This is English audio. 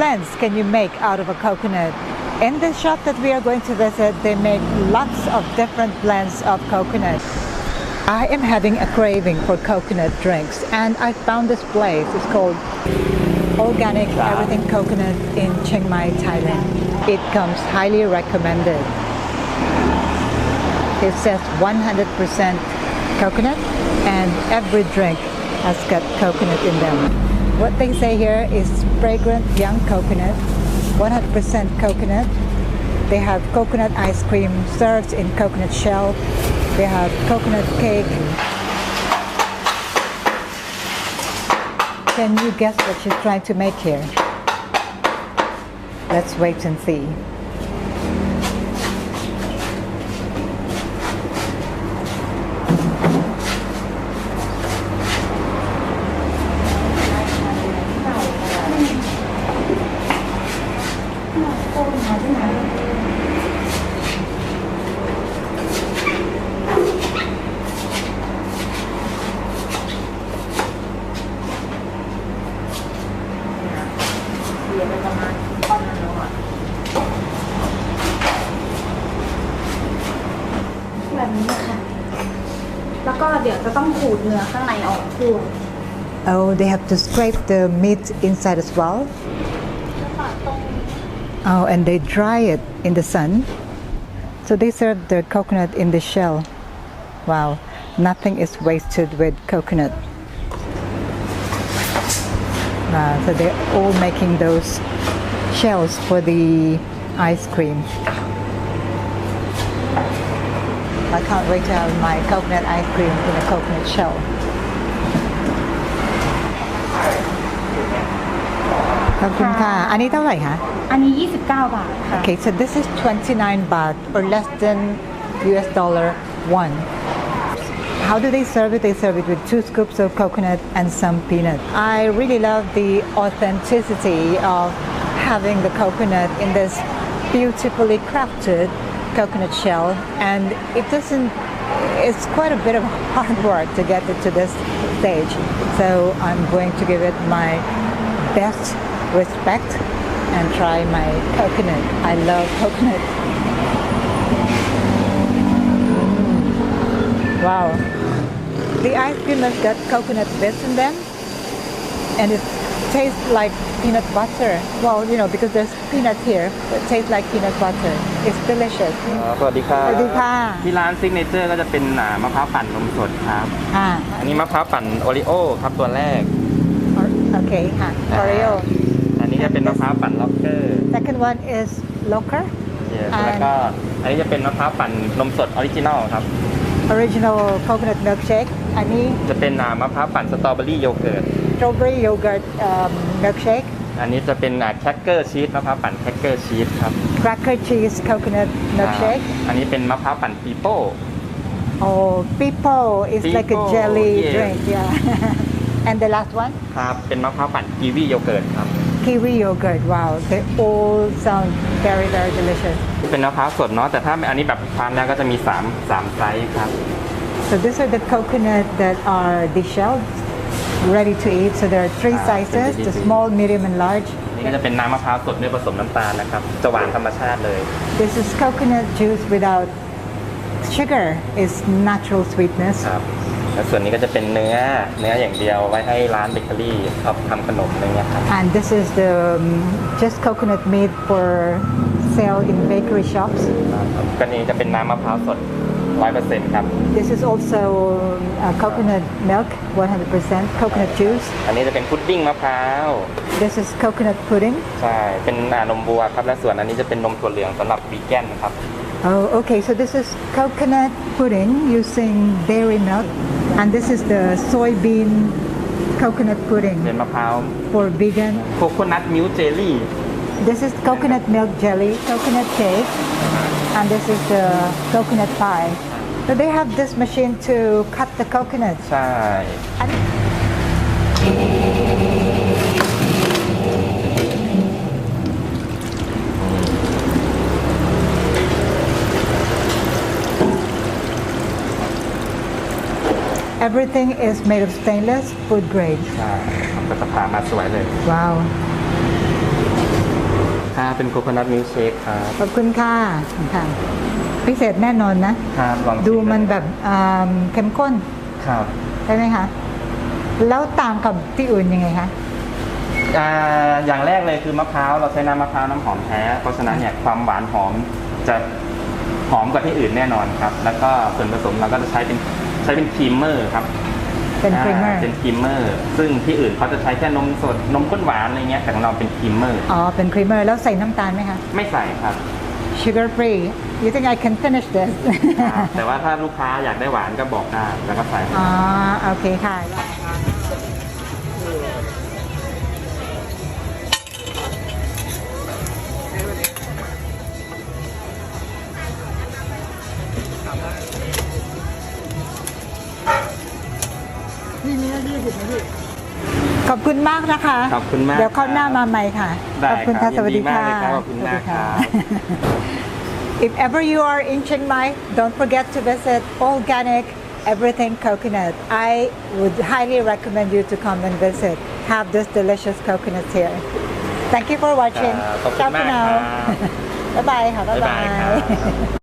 blends can you make out of a coconut? In the shop that we are going to visit, they make lots of different blends of coconut. I am having a craving for coconut drinks, and I found this place. It's called Allganics Everything Coconut in Chiangmai, Thailand. It comes highly recommended. It says 100% coconut, and every drink has got coconut in them. What they say here is fragrant young coconut, 100% coconut. They have coconut ice cream served in coconut shell. They have coconut cake. Can you guess what she's trying to make here? Let's wait and see. Oh, they have to scrape the meat inside as well. Oh, and they dry it in the sun. So they serve the coconut in the shell. Wow, nothing is wasted with coconut. So they're all making those shells for the ice cream. I can't wait to have my coconut ice cream in a coconut shell. Thank you. อันนี้เท่าไหร่คะ อันนี้29 บาทค่ะ Okay, so this is 29 baht or less than US dollar one. How do they serve it? They serve it with 2 scoops of coconut and some peanut. I really love the authenticity of having the coconut in this beautifully crafted coconut shell, and it's quite a bit of hard work to get it to this stage. So I'm going to give it my best respect and try my coconut. I love coconut. Wow. The ice cream has got coconut bits in them, and it tastes like peanut butter. Well, you know, because there's peanut here, it tastes like peanut butter. It's delicious. สวัสดีครับ สวัสดีค่ะ ที่ร้านซิกเนเจอร์ก็จะเป็นมะพร้าวปั่นนมสดครับอันนี้มะพร้าวปั่นโอริโอครับตัวแรก Okay ค่ะ Oreo อันนี้จะเป็นมะพร้าวปั่นล็อกเกอร์ Second one is Locker แล้วก็อันนี้จะเป็นมะพร้าวปั่นนมสดออริจินอลครับ Original Coconut Milkshake อันนี้จะเป็นมะพร้าวปั่นสตรอเบอรี่โยเกิร์ต Strawberry Yogurt Milkshake อันนี้จะเป็นแครกเกอร์ชีสมะพร้าวปั่นแครกเกอร์ชีสครับ Cracker Cheese Coconut Milkshake อันนี้เป็นมะพร้าวปั่นปีโป้ Oh, Pipo is like a jelly drink, yeah. And the last one? ครับเป็นมะพร้าวปั่นกีวีโยเกิร์ตครับ Kiwi yogurt, wow, they all sound very, very delicious. เป็นมะพร้าวสดเนาะแต่ถ้าอันนี้แบบทานแล้วก็จะมี3ไซส์ครับ So these are the coconut that are deshelled, ready to eat. So there are 3 sizes, the small, medium, and large. นี่ก็จะเป็นน้ำมะพร้าวสดไม่ผสมน้ำตาลนะครับจะหวานธรรมชาติเลย This is coconut juice without sugar. It's natural sweetness. ครับแล้วส่วนนี้ก็จะเป็นเนื้ออย่างเดียวไว้ให้ร้านเบเกอรี่ชอบทำขนมอะไรเงี้ยครับ And this is the just coconut meat for sale in bakery shops. ก็นี้จะเป็นน้ำมะพร้าวสด 100% ครับ This is also coconut milk, 100% coconut juice. อันนี้จะเป็นพุดดิ้งมะพร้าว This is coconut pudding. ใช่เป็นนมวัวครับและส่วนอันนี้จะเป็นนมถั่วเหลืองสำหรับวีแกนครับ Oh, okay. So this is coconut pudding using dairy milk, and this is the soybean coconut pudding เป็นมะพร้าว for vegan. โคโคนัทมิลค์เจลลี่ This is coconut milk jelly, coconut cake, and this is the coconut pie. So they have this machine to cut the coconut. ใช่ Everything is made of stainless, food grade. ใช่ก็จะผ่ามาสวยเลย Wow. เป็นโคโคนัทมิลค์เชคครับ ขอบคุณค่ะค่ะพิเศษแน่นอนนะ ครับลองชิ ดูมัน เลย แบบเข้มข้น ครับ ใช่ไหมคะ แล้วต่างกับที่อื่นยังไงคะ อย่างแรกเลยคือมะพร้าวเราใช้น้ำมะพร้าวน้ำหอมแท้เพราะฉะนั้นเนี่ยความหวานหอมจะหอมกว่าที่อื่นแน่นอนครับแล้วก็ส่วนผสมเราก็จะใช้เป็นครีมเมอร์ครับ เป็นครีมเมอร์ เป็นครีมเมอร์ซึ่งที่อื่นเขาจะใช้แค่นมสดนมข้นหวานอะไรเงี้ยแต่ของเราเป็นครีมเมอร์ อ๋อ เป็นครีมเมอร์แล้วใส่น้ำตาลไหมคะ ไม่ใส่ครับ sugar free you think I can finish this แต่ว่าถ้าลูกค้าอยากได้หวานก็บอกได้แล้วก็ใส่ อ๋อ โอเคค่ะ ขอบคุณมากนะคะ ขอบคุณมาก เดี๋ยวเข้าหน้ามาใหม่ค่ะ ได้ ขอบคุณ ครั ค่ะ บ สวัสดีค่ะ ยินดีมากเลยครับขอบคุณมากครับ If ever you are in Chiang Mai, don't forget to visit Allganic Everything Coconut. I would highly recommend you to come and visit. Have this delicious coconuts here. Thank you for watching. ขอบคุณมากครับ บ๊ายบายค่ะ บ๊าย บ๊าย บา บายครับ ย